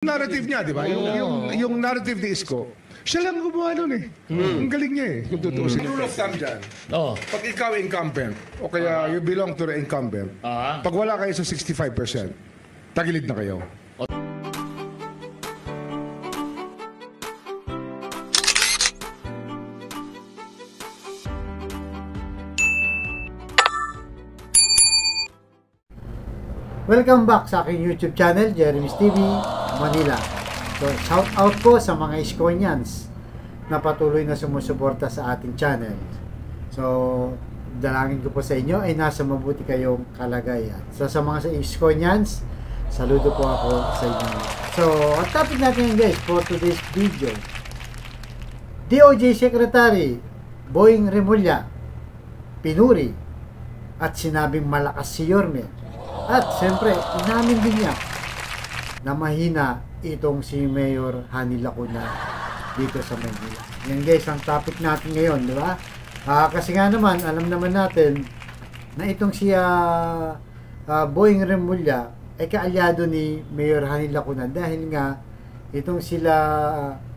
Narrative niya, di ba? Yung narrative ni Isko, siya lang gumawa nun eh. Ang galing niya eh, kung tutuusin. Rule of thumb dyan, pag ikaw incumbent, o kaya you belong to the incumbent, pag wala kayo sa 65%, tagilid na kayo. Welcome back sa aking YouTube channel, Jeremy's TV, Manila. So, shout out po sa mga Iskonians na patuloy na sumusuporta sa ating channel. So, dalangin ko po sa inyo ay nasa mabuti kayong kalagayan. So, sa mga Iskonians, saludo po ako sa inyo. So, ang topic natin guys for today's video, DOJ Secretary Boying Remulla pinuri at sinabing malakas si Yorme. At siyempre, inamin din niya na mahina itong si Mayor Hani Lacuna dito sa Manila. Yan guys, ang topic natin ngayon, di ba? Kasi nga naman, alam naman natin na itong si Boying Remulla ay kaalyado ni Mayor Hani Lacuna dahil nga itong sila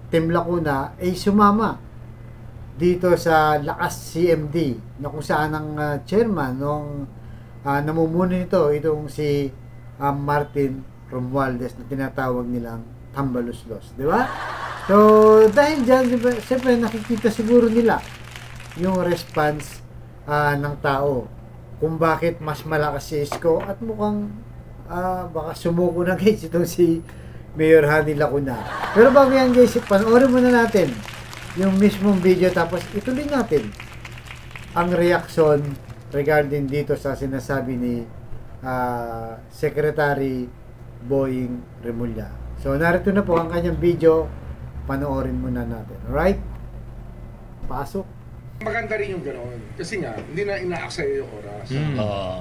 Team Lacuna ay sumama dito sa Lakas CMD na kung saan ang chairman ng namumuno nito itong si Martin Romualdez na tinatawag nilang Tambaluslos, di ba? So, dahil dyan, siyempre nakikita siguro nila yung response ng tao kung bakit mas malakas si Isko at mukhang baka sumuko na guys itong si Mayor Hani Lacuna. Pero bago yan guys, panoorin muna natin yung mismong video tapos ituloy natin ang reaction regarding dito sa sinasabi ni Secretary Boying Remulla. So, narito na po ang kanyang video. Panoorin muna natin. Alright? Pasok. Maganda rin yung gano'n. Kasi nga, hindi na ina-aksaya yung oras.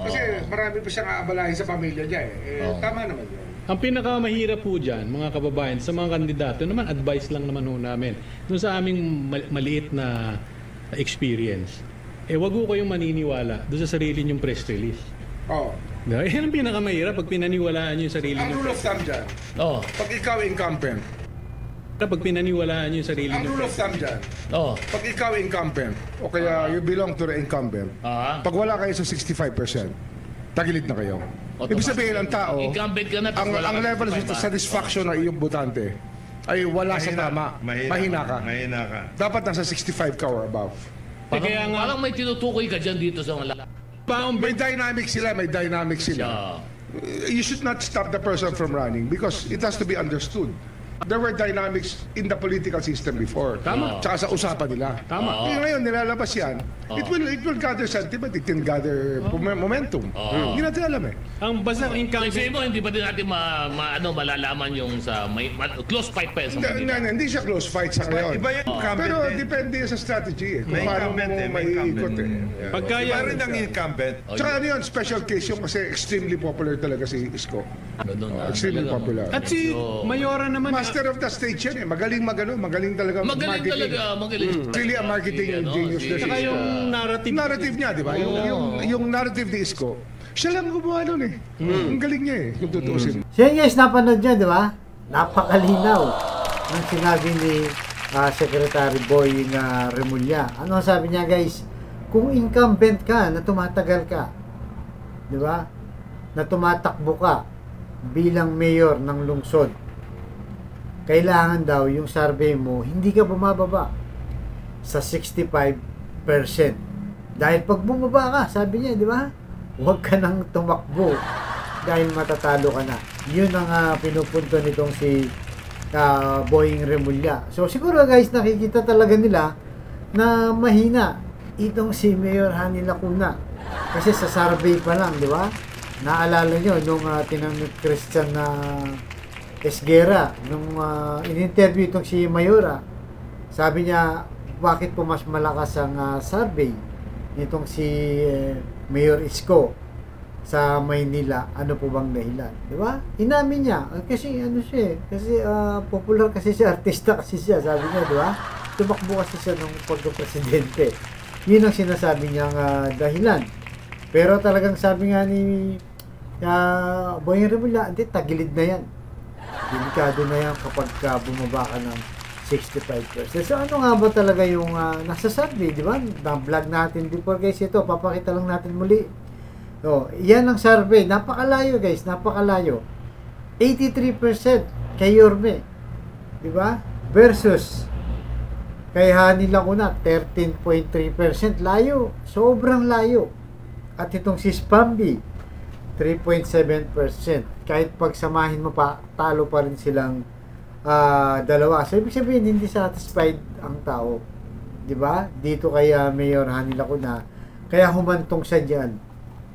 Kasi marami pa siyang aabalahin sa pamilya niya eh. Tama naman yun. Ang pinakamahirap po dyan, mga kababayan, sa mga kandidato, naman advice lang naman ho namin. Doon sa aming maliit na experience. Wag ko kayong maniniwala doon sa sarili niyong press release. Yan ang pinakamahirap pag pinaniwalaan niyo yung sarili niyo. Ang rule of thumb dyan, pag ikaw incumbent, pag pinaniwalaan niyo yung sarili niyo. ang rule of thumb dyan, pag ikaw incumbent, o kaya you belong to the incumbent, pag wala kayo sa 65%, tagilid na kayo. Ibig sabihin ang tao, ang level of satisfaction ng iyong botante ay wala sa tama. Mahina ka. Dapat nasa 65 ka or above. Parang may tinutukoy ka dyan dito sa mga May dynamic sila. You should not stop the person from running because it has to be understood. There were dynamics in the political system before. Tama. Tsaka sa usapan nila. Tama. Ngayon, nilalabas yan. It will gather sentiment. It will gather momentum. Hindi natin alam eh. Ang basang incumbent. Kasi mo, hindi pa din natin malalaman yung sa close fight pa yan sa Manila. Hindi siya close fight sa ngayon. Iba yung incumbent Pero eh. depende sa strategy eh. May incumbent eh, may incumbent. Pagkaya Iba rin ang incumbent. Tsaka ano yun, special case yung kasi extremely popular talaga si Isko. Extremely popular. at si Mayora naman. Master of the stage yan eh. Magaling talaga Magaling marketing. talaga, magaling. Really a marketing genius. Saka yung narrative niya, di ba? Yung narrative ni Isko, siya lang gumawa nun eh. Ang galing niya eh, kung tutuusin. So yun guys, napanood nyo, di ba? Napakalinaw ng sinabi ni Secretary Boying Remulla. Ano ang sabi niya guys? Kung incumbent ka, na tumatagal ka, di ba? Na tumatakbo ka bilang mayor ng lungsod, kailangan daw yung survey mo, hindi ka bumababa sa 65%. Dahil pag bumaba ka, sabi niya, di ba? Huwag ka nang tumakbo dahil matatalo ka na. Yun ang pinupunto nitong si Boying Remulla. So siguro guys, nakikita talaga nila na mahina itong si Mayor Hani Lacuna. Kasi sa survey pa lang, di ba? Naalala nyo nung tinanong Christian na Esguera, nung in-interview itong si Mayora, sabi niya, bakit po mas malakas ang survey nitong si Mayor Isko sa Maynila, ano po bang dahilan? Di ba? Inamin niya, kasi ano siya, kasi popular kasi siya, artista kasi siya, sabi niya, di ba? Tumakbo kasi siya nung pagka-presidente. Yun ang sinasabi niyang dahilan. Pero talagang sabi nga ni Boying Remulla, hindi, tagilid na yan. Delikado na yan kapag bumaba ka ng 65%. So ano nga ba talaga yung nasa survey, di ba? Na-vlog natin before guys, ito, papakita lang natin muli. So, yan ang survey. Napakalayo guys, napakalayo. 83% kay Yorme, di ba? Versus kay Hani Lacuna, 13.3%. Layo, sobrang layo. At itong si Spamby, 3.7%. Kahit pagsamahin mo pa, talo pa rin silang dalawa. So, ibig sabihin, hindi satisfied ang tao. Di ba? Dito kay Mayor Hani Lacuna. Kaya humantong siya dyan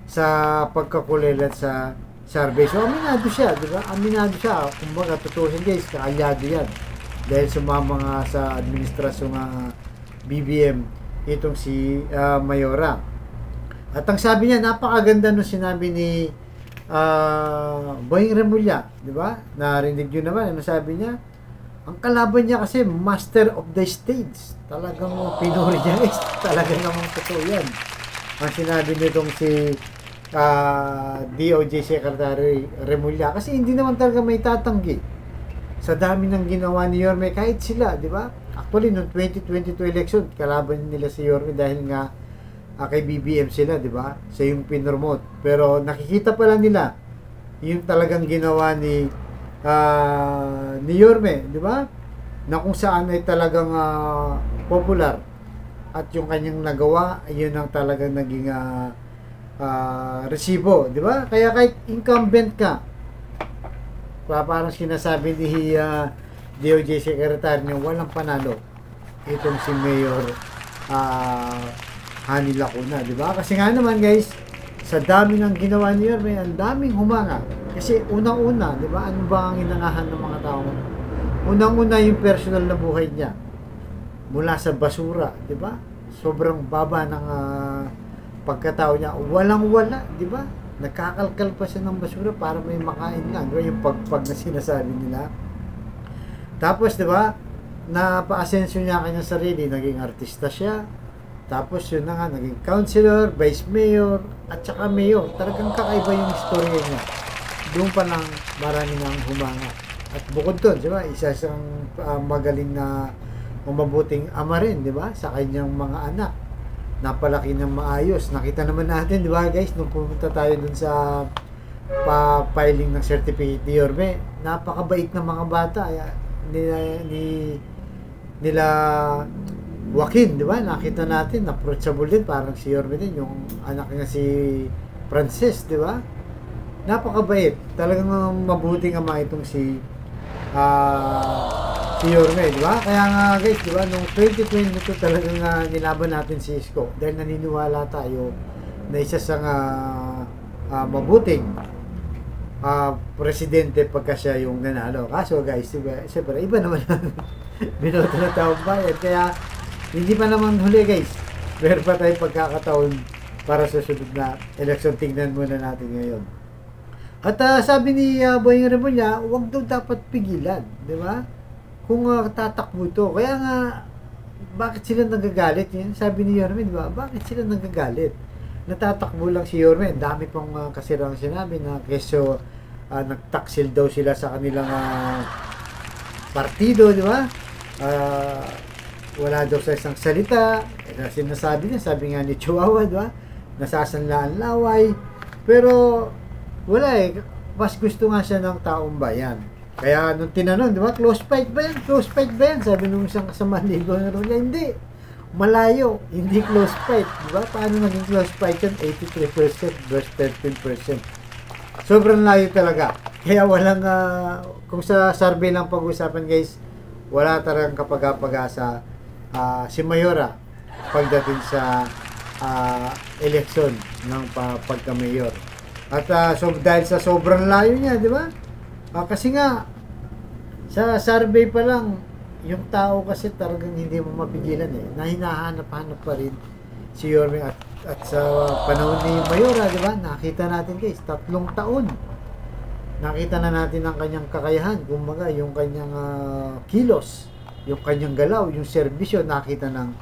sa pagkakulilat sa survey. So, aminado siya, di ba? Aminado siya. Kumbaga, tutusin guys, kaalyado yan. Dahil sumama nga sa administrasyon BBM itong si Mayora. At ang sabi niya, napakaganda nung sinabi ni Boying Remulla, di ba? Narinig nyo naman, ano sabi niya? Ang kalaban niya kasi master of the stage. Talagang pinuri niya guys. Talagang namang totoo yan. Ang sinabi nitong si DOJ Secretary Remulla, kasi hindi naman talaga may tatanggi sa dami ng ginawa ni Yorme, kahit sila, di ba? Actually, noong 2022 election, kalaban nila si Yorme dahil nga kay BBM sila, di ba? Siya yung pinromote. Pero nakikita pala nila yung talagang ginawa ni Yorme, di ba? Na kung saan ay talagang popular. At yung kanyang nagawa, yun ang talagang naging resibo, di ba? Kaya kahit incumbent ka, parang sinasabi ni DOJ Secretary niya, walang panalo itong si Mayor Hani Lacuna, di ba? Kasi nga naman guys, sa dami ng ginawa niya, may ang daming humanga. Kasi unang-una, di ba? Ano ba ang inangahan ng mga tao? Unang-una yung personal na buhay niya. Mula sa basura, di ba? Sobrang baba ng pagkatao niya. Walang-wala, di ba? Nagkakalkal pa siya ng basura para may makain lang, diba? Yung pagpag na sinasabi nila. Tapos, di ba, napa-asensyo niya kanyang sarili, naging artista siya. Tapos, yun na nga, naging councilor, vice mayor, at saka mayor. Talagang kakaiba yung istorya niya. Doon pa lang marami nang humanga. At bukod doon, di ba, isa siyang magaling na mabuting ama rin, di ba, sa kanyang mga anak. Napalaki ng maayos. Nakita naman natin, di ba guys, nung pumunta tayo dun sa pa-filing ng certificate ni Yorme, napakabait ng mga bata. Nila Joaquin, di ba? Nakita natin, approachable din, parang si Yorme din, yung anak niya si Frances, di ba? Napakabait. Talagang mabuting ama itong si Yorme, di ba? Kaya nga guys, di ba, nung 2022 talagang nilaban natin si Isko dahil naniniwala tayo na isa sa mabuting presidente pagka siya yung nanalo. Kaso guys, siyempre, iba naman binoto na taong bayan. Kaya hindi pa naman huli guys. Meron pa tayong pagkakataon para sa sunod na election. Tingnan muna natin ngayon. At sabi ni Boying Remulla, huwag daw dapat pigilan, di ba? Kung tatakbo ito. Kaya nga, bakit sila nagagalit? Yan, sabi ni Yorme, di ba? Bakit sila nagagalit? Natatakbo lang si Yorme. Dami pang kasirang sinabi na keso nagtaksil daw sila sa kanilang partido, di ba? Wala daw sa isang salita. Sinasabi niya, sabi nga ni Chihuahua, di ba? Nasasanlaan laway. Pero, wala eh. Mas gusto nga siya ng taong bayan. Kaya nung tinanong, di ba, close fight ba yan? Close fight ba yan? Sabi nung isang kasama ligo na rin niya, hindi. Malayo, hindi close fight. Di ba? Paano naging close fight yan? 83% versus 13%. Sobrang layo talaga. Kaya walang, kung sa survey lang pag-usapan guys, wala talagang kapag-pag-asa si Mayora pagdating sa eleksyon ng pagka-mayor. At dahil sa sobrang layo niya, di ba? Kasi nga, sa survey pa lang, yung tao kasi talagang hindi mo mapigilan eh. Na hinahanap-hanap pa rin si Yorme at sa panahon ni Mayora, di ba? Nakita natin guys, 3 taon. Nakita na natin ang kanyang kakayahan, kumbaga yung kanyang kilos, yung kanyang galaw, yung serbisyo, nakita ng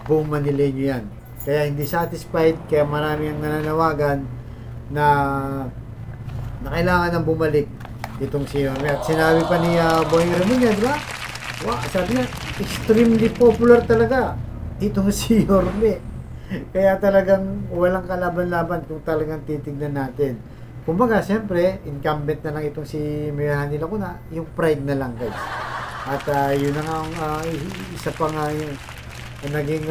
buong Manileño yan. Kaya hindi satisfied, kaya marami ang nananawagan na kailangan ng bumalik itong si Yorme. At sinabi pa ni Boying Remulla, di ba? Wow, sabi niya, extremely popular talaga itong si Yorme. Kaya talagang walang kalaban-laban kung talagang titignan natin. Kumbaga, siyempre, incumbent na lang itong si Mayor Hanny Lacuna, yung pride na lang, guys. At yun na nga isa pa nga yung naging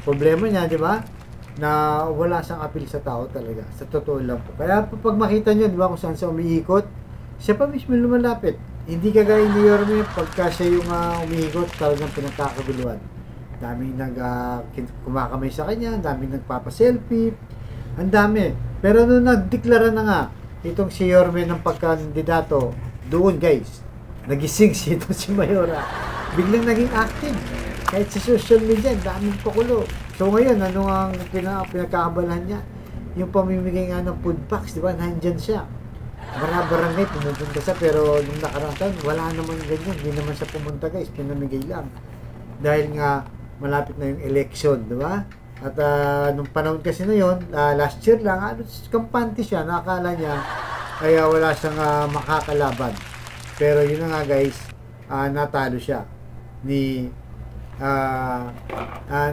problema niya, di ba? Na wala siyang appeal sa tao talaga. Sa totoo lang po. Kaya pag makita niyo, di ba, kung saan siya umiikot, siya pa mismo lumalapit. Hindi kagaya ni Yorme, pagka siya yung umiikot, talagang pinagkakaguluhan. Daming kumakamay sa kanya, daming nagpapaselfie, ang dami. Pero nung nagdeklara na nga itong si Yorme ng pagkandidato, doon guys, nagising si Mayora. Biglang naging active. Kahit sa social media, daming pakulo. So ngayon, ano ang pinagkakabalahan niya? Yung pamimigay nga ng food packs, di ba? Nandyan siya. Barangay, pumupunta siya, pero nung nakarang taon, wala naman ganyan. Hindi naman siya pumunta guys, pinamigay lang. Dahil nga, malapit na yung election, di ba? At nung panahon kasi na yun, last year lang, kampante siya, nakakala niya, kaya wala siyang makakalaban. Pero yun na nga guys, natalo siya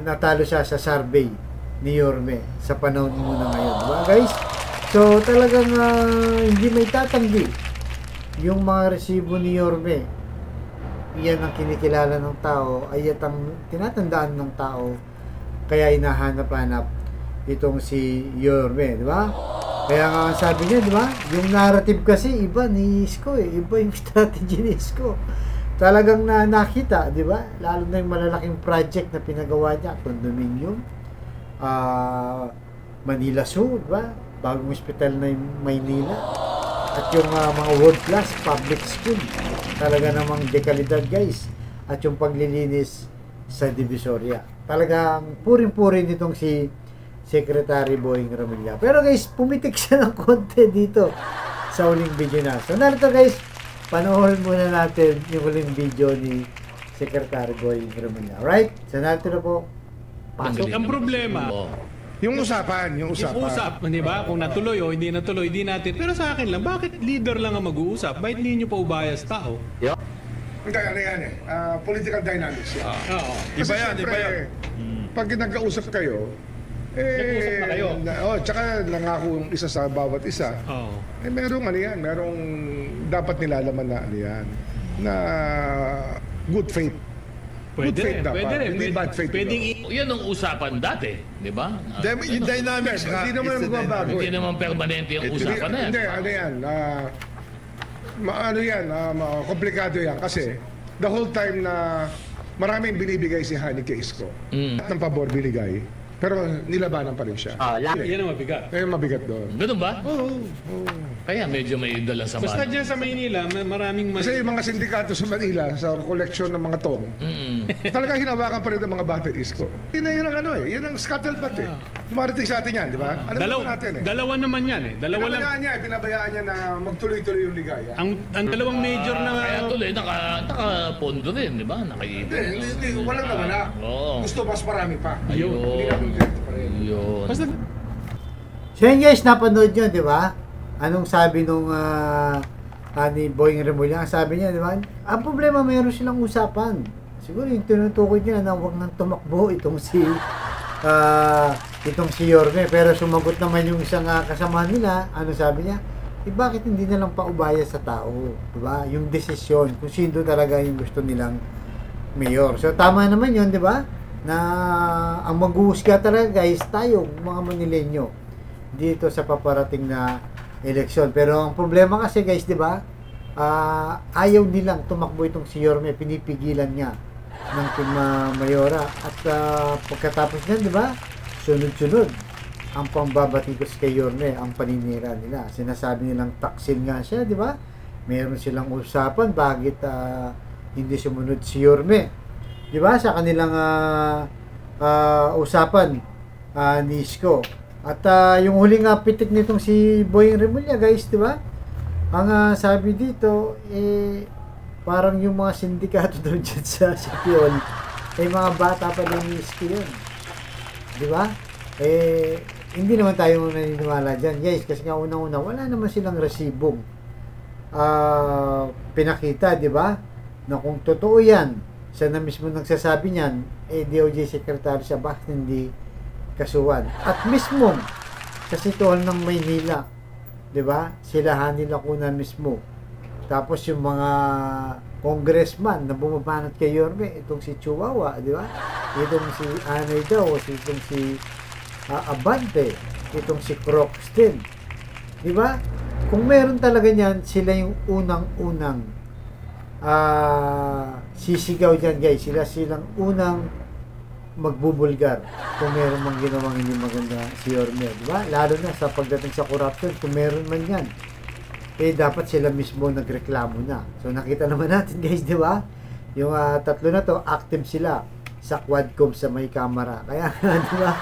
natalo siya sa survey ni Yorme sa panahon muna ngayon, diba guys? So talagang hindi may tatanggi yung mga resibo ni Yorme. Iyan ang kinikilala ng tao, ay ang tinatandaan ng tao, kaya hinahanap-hanap itong si Yorme, di ba? Kaya nga ang sabi niya, di ba? Yung narrative kasi iba ni Isko iba yung strategy ni Isko. Talagang nakita, di ba? Lalo na yung malalaking project na pinagawa niya, condominium, Manila Zoo, di ba? Bagong hospital na yung Maynila. At yung mga world class public school. Talaga namang dekalidad guys. At yung paglilinis sa Divisoria. Talagang puring-purin itong si Secretary Boying Remulla. Pero guys, pumitik siya ng konti dito sa huling video na. So narito guys, panoorin muna natin yung huling video ni Secretary Boying Remulla. Alright? So narito na po. Pasok. Ang problema, Yung usapan. yung usap, di ba? Kung natuloy o hindi natuloy, hindi natin. Pero sa akin lang, bakit leader lang ang mag-uusap? Bakit hindi nyo pa ubayas tao? Hindi, ano yan political dynamics yan. Oo. Kasi Iba yan. pag nagkausap kayo, Nag-usap na kayo. Tsaka nangako yung isa sa bawat isa. Oo. Merong dapat nilalaman na na good faith. Good faith dapat. Hindi bad faith. Yan ang usapan dati, di ba? Yung dynamics nga. Hindi naman magbabago. Hindi naman permanente yung usapan na yan. Hindi, komplikado yan kasi the whole time na maraming binibigay si Hanny kay Isko. At ng pabor binigay. Pero nilabanan pa rin siya. Yan ang mabigat. Kaya mabigat doon. Ganun ba? Oo. Kaya medyo may dala sa Basta bahay. dyan sa Maynila, maraming Kasi yung mga sindikato sa Manila, sa koleksyon ng mga tong, talagang hinawakan pa rin ng mga bata Isko. Yun na yun ang yun ang scuttlebutt Dumarating sa atin yan, di ba? Alam natin Dalawa naman yan Dalawa lang. Pinabayaan niya na magtuloy-tuloy yung ligaya. Ang dalawang major na... Kaya tuloy, nakapondo rin, di ba? Nakaipon. Hindi, walang nawala. Oo. Gusto mas marami pa. Ayun. Hindi na kontento pa rin. Yun. Basta So yun guys, napanood nyo, di ba? Anong sabi nung ni Boying Remulla? Ang sabi niya, di ba? Ang problema, mayroon silang usapan. Siguro yung tinutukoy niya na huwag nang tumakbo itong si Yorme. Pero sumagot naman yung isang kasama nila. Ano sabi niya? Bakit hindi na lang paubaya sa tao? Di ba? Yung desisyon, kung sino talaga yung gusto nilang mayor. So tama naman yun, di ba? Na ang mag-uusga talaga guys, tayo, mga Manileño, dito sa paparating na eleksyon. Pero ang problema kasi guys, di ba? Ayaw nilang tumakbo itong si Yorme, pinipigilan niya ng Team Mayora. At pagkatapos niyan, di ba? Sunod-sunod ang pambabatikos kay Yorme, ang paninira nila. Sinasabi nilang taksin nga siya, di ba? Meron silang usapan bakit hindi sumunod si Yorme. Di ba? Sa kanilang usapan ni Isko. At yung huling pitik nitong si Boying Remulla guys, di ba? Ang sabi dito, parang yung mga sindikato daw dyan sa Pion, mga bata pa lang ni Isko yun. Di ba? Hindi naman tayo naniniwala dyan guys, kasi nga unang-una, wala naman silang resibong pinakita, di ba? Na kung totoo yan, siya na mismo nagsasabi niyan, DOJ Secretary siya, bakit hindi kasuhan? At mismo, sa sitwasyon ng Maynila, di ba? Sila Hani Lacuna mismo. Tapos yung mga congressman na bumabanat kay Yorme, itong si Chihuahua, di ba? Itong si Anay daw, itong si Abante, itong si Croxton. Di ba? Kung meron talaga niyan, sila yung unang-unang sisigaw dyan, guys. Silang unang magbubulgar kung meron mang ginawang hindi maganda si Yorme, di ba? Lalo na sa pagdating sa corruption, kung meron man yan, dapat sila mismo nagreklamo na. So nakita naman natin, guys, di ba? Yung tatlo na to, active sila sa Quadcom sa may camera. Kaya, di ba?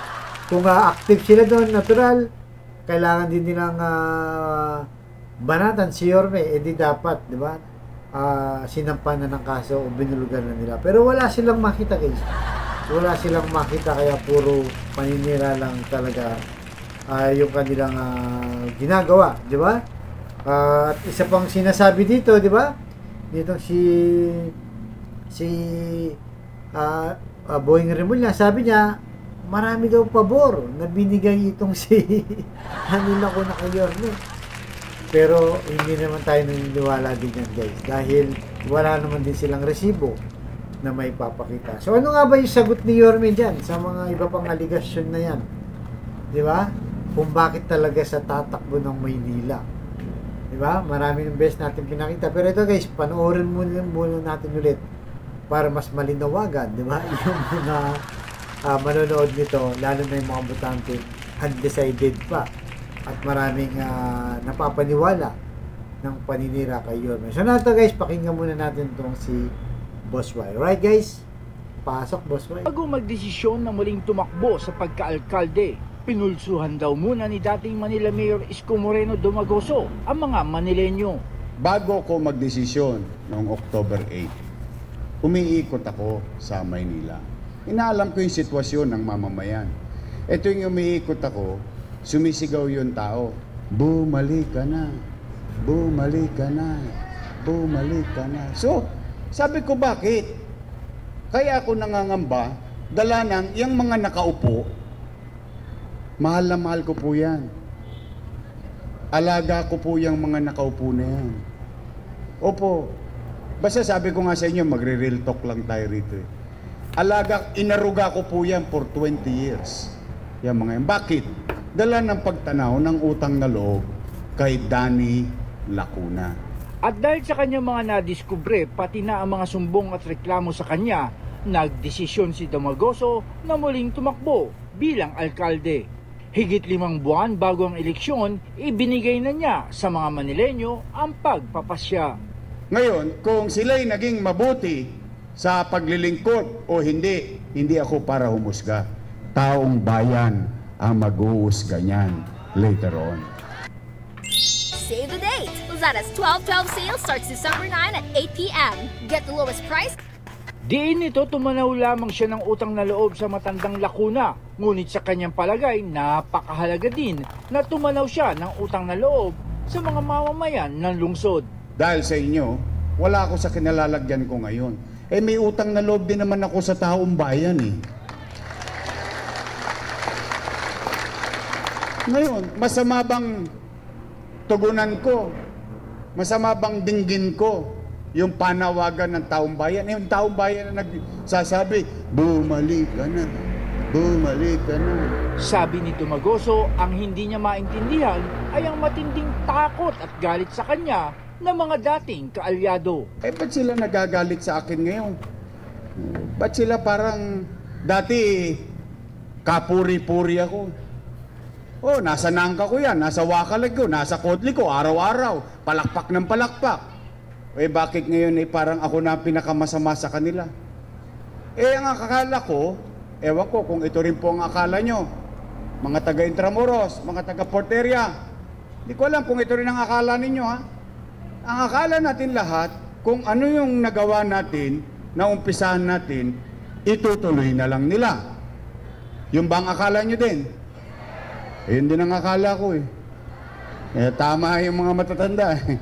Kung active sila doon, natural, kailangan din nilang banatan si Yorme, di dapat, di ba? Sinampan na ng kaso o binulugan na nila. Pero wala silang makita, guys. Wala silang makita, kaya puro paninira lang talaga yung kanilang ginagawa, di ba? At isa pang sinasabi dito, di ba? Dito si Boying Remulla, sabi niya, marami daw pabor na binigay itong si Hani Lacuna kay Yorme. Pero hindi naman tayo naniniwala din yan, guys, dahil wala naman din silang resibo na may papakita. So ano nga ba yung sagot ni Yorme dyan sa mga iba pang aligasyon na yan? Di ba? Kung bakit talaga sa tatakbo ng Maynila. Di ba? Maraming beses natin pinakita. Pero ito, guys, panoorin muna natin ulit para mas malinawagan, di ba? Yung mga manonood nito, lalo na yung mga botante, undecided pa. At maraming napapaniwala ng paninira kay Yorme. So na ito, guys, pakinggan muna natin itong si Boss Y. Right, guys? Pasok, Boss Y. Bago magdesisyon na muling tumakbo sa pagka-alkalde, pinulsuhan daw muna ni dating Manila Mayor Isko Moreno Dumagoso ang mga Manileño. Bago ko magdesisyon noong October 8, umiikot ako sa Maynila. Inaalam ko yung sitwasyon ng mamamayan. Ito yung umiikot ako, sumisigaw yung tao, bumalik ka na, bumalik ka na, bumalik ka na. So, sabi ko, bakit? Kaya ako nangangamba, dala ng yung mga nakaupo, mahal na mahal ko po yan. Alaga ko po yung mga nakaupo na yan. Opo. Basta sabi ko nga sa inyo, magre-real talk lang tayo rito. Inaruga ko po yan for 20 years. Yan mga yan. Bakit? Dala ng pagtanaw ng utang na loob kay Danny Lacuna. At dahil sa kanyang mga nadiskubre, pati na ang mga sumbong at reklamo sa kanya, nagdesisyon si Dumagoso na muling tumakbo bilang alkalde. Higit 5 buwan bago ang eleksyon, ibinigay na niya sa mga Manileño ang pagpapasya. Ngayon, kung sila'y naging mabuti sa paglilingkod o hindi, hindi ako para humusga. Taong bayan ang mag-uusga niyan later on. Save the date! Lazada's 12/12 sale starts December 9 at 8 p.m. Get the lowest price. Diin nito tumanaw lamang siya ng utang na loob sa matandang Lacuna. Ngunit sa kanyang palagay, napakahalaga din na tumanaw siya ng utang na loob sa mga mamamayan ng lungsod. Dahil sa inyo, wala ako sa kinalalagyan ko ngayon. May utang na loob din naman ako sa taong bayan eh. Ngayon, masama bang tugunan ko? Masama bang dinggin ko yung panawagan ng taong bayan? Yung taong bayan na nagsasabi, bumalik ka na, bumalik ka na. Sabi ni Dumagoso, ang hindi niya maintindihan ay ang matinding takot at galit sa kanya ng mga dating kaalyado. Ba't sila nagagalit sa akin ngayon? Ba't sila parang dati kapuri-puri ako? Oh, nasa nangka ko yan, nasa wakalag ko, nasa kodli ko, araw-araw, palakpak ng palakpak. Bakit ngayon parang ako na pinakamasama sa kanila? Ang akala ko, ewan ko kung ito rin po ang akala nyo, mga taga Intramuros, mga taga Port Area, hindi ko alam kung ito rin ang akala ninyo ha. Ang akala natin lahat, kung ano yung nagawa natin, na umpisahan natin, itutuloy na lang nila. Yung bang akala nyo din? Yun din ang akala ko eh. Tama yung mga matatanda eh.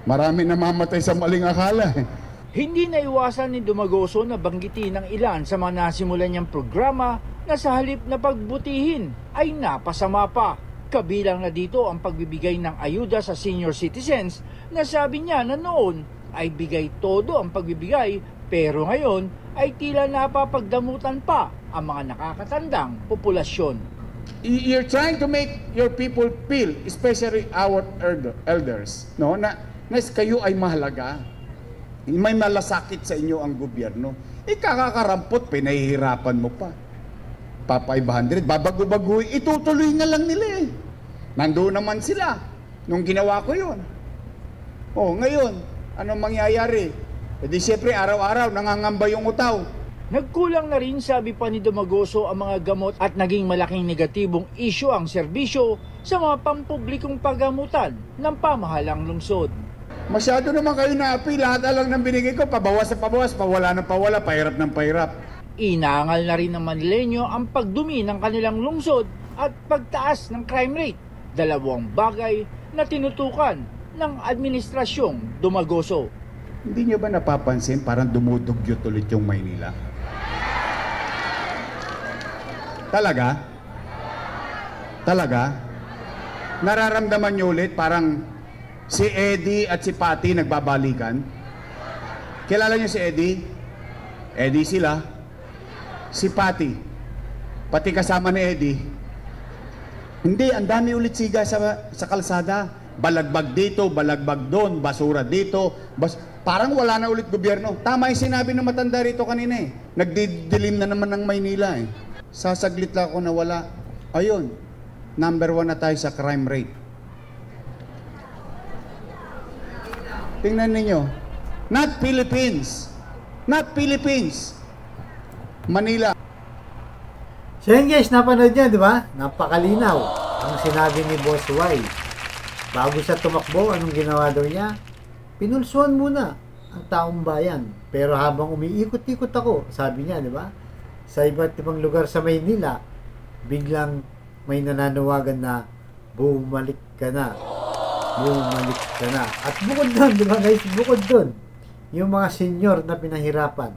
Marami namamatay sa maling akala eh. Hindi naiwasan ni Dumagoso na banggitin ng ilan sa mga nasimulan niyang programa na sa halip na pagbutihin ay napasama pa. Kabilang na dito ang pagbibigay ng ayuda sa senior citizens na sabi niya na noon ay bigay todo ang pagbibigay pero ngayon ay tila napapagdamutan pa ang mga nakakatandang populasyon. You're trying to make your people feel, especially our elders, no, na kayo ay mahalaga. May malasakit sa inyo ang gobyerno. Kakakarampot, pinahihirapan mo pa. Pa 500, babago-bago, itutuloy na lang nila eh. Nandoon naman sila nung ginawa ko yun. Ngayon, anong mangyayari? Di siyempre, araw-araw, nangangamba yung utaw. Nagkulang na rin, sabi pa ni Dumagoso, ang mga gamot at naging malaking negatibong isyu ang serbisyo sa mga pampublikong paggamutan ng pamahalang lungsod. Masyado naman kayo naapi, lahat alang ng binigay ko, pabawas na pabawas, pawala ng pawala, pahirap ng pahirap. Inangal na rin ng Manileño ang pagdumi ng kanilang lungsod at pagtaas ng crime rate, dalawang bagay na tinutukan ng administrasyong Dumagoso. Hindi niyo ba napapansin parang dumudugyot ulit yung Maynila? Talaga? Talaga? Nararamdaman niyo ulit parang si Eddie at si Patty nagbabalikan? Kilala niyo si Eddie? Eddie sila. Si Patty. Pati kasama ni Eddie. Hindi, ang dami ulit siga sa kalsada. Balagbag dito, balagbag doon, basura dito. Parang wala na ulit gobyerno. Tama yung sinabi ng matanda rito kanina eh. Nagdidilim na naman ng Maynila eh. Sasaglit lang ako na wala. Ayun, number 1 na tayo sa crime rate. Tingnan ninyo. Not Philippines. Not Philippines. Manila. So yun guys, napanood nyo, di ba? Napakalinaw ang sinabi ni Boss Y. Bago siya tumakbo, anong ginawa daw niya? Pinulsuan muna ang taong bayan. Pero habang umiikot-ikot ako, sabi niya, di ba? Sa iba't ibang lugar sa Maynila, biglang may nananawagan na bumalik ka na. Bumalik ka na. At bukod doon, di ba guys? Bukod doon, yung mga senior na pinahirapan.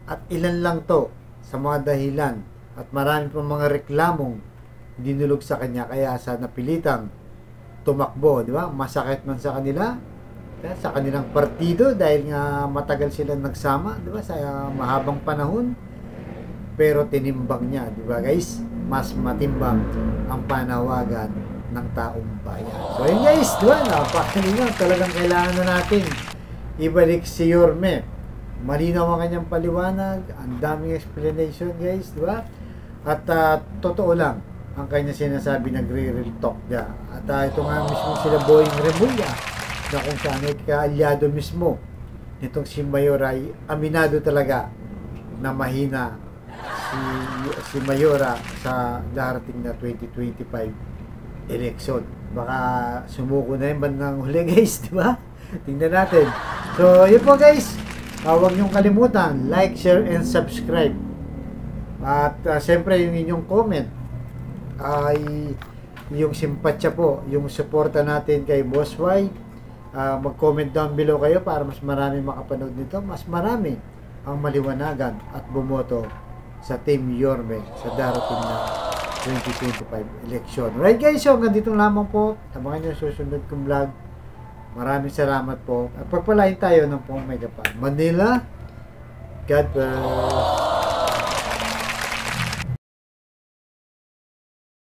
At ilan lang to sa mga dahilan. At marami pang mga reklamong dinulog sa kanya. Kaya sa napilitang tumakbo, di ba? Masakit man sa kanila, sa kanilang partido dahil nga matagal silang nagsama, di ba? Sa mahabang panahon. Pero tinimbang niya, di ba guys? Mas matimbang ang panawagan ng taong bayan. So yun guys, di ba? Napakalinaw, talagang kailangan na natin ibalik si Yorme. Malinaw ang kanyang paliwanag, ang daming explanation guys, di ba? At totoo lang ang kanya sinasabi, nagre-real talk niya. At ito nga mismo sila Boying Remulla na kung saan ay kaalyado mismo nitong si Mayora ay aminado talaga na mahina si Mayora sa darating na 2025 election. Baka sumuko na yung bandang huli guys, di ba? Tingnan natin. So, yun po guys. Huwag niyong kalimutan, like, share, and subscribe. At siyempre, yung inyong comment ay yung simpatsya po, yung suporta natin kay Boss Y. Mag-comment down below kayo para mas marami makapanood nito. Mas marami ang maliwanagan at bumoto sa Team Yorme sa darating na 2025 election. Right guys, so hanggang dito lamang po. Tabangan nyo susunod kong vlog. Maraming salamat po. At pagpalain tayo ng pong Megapal. Manila, God bless.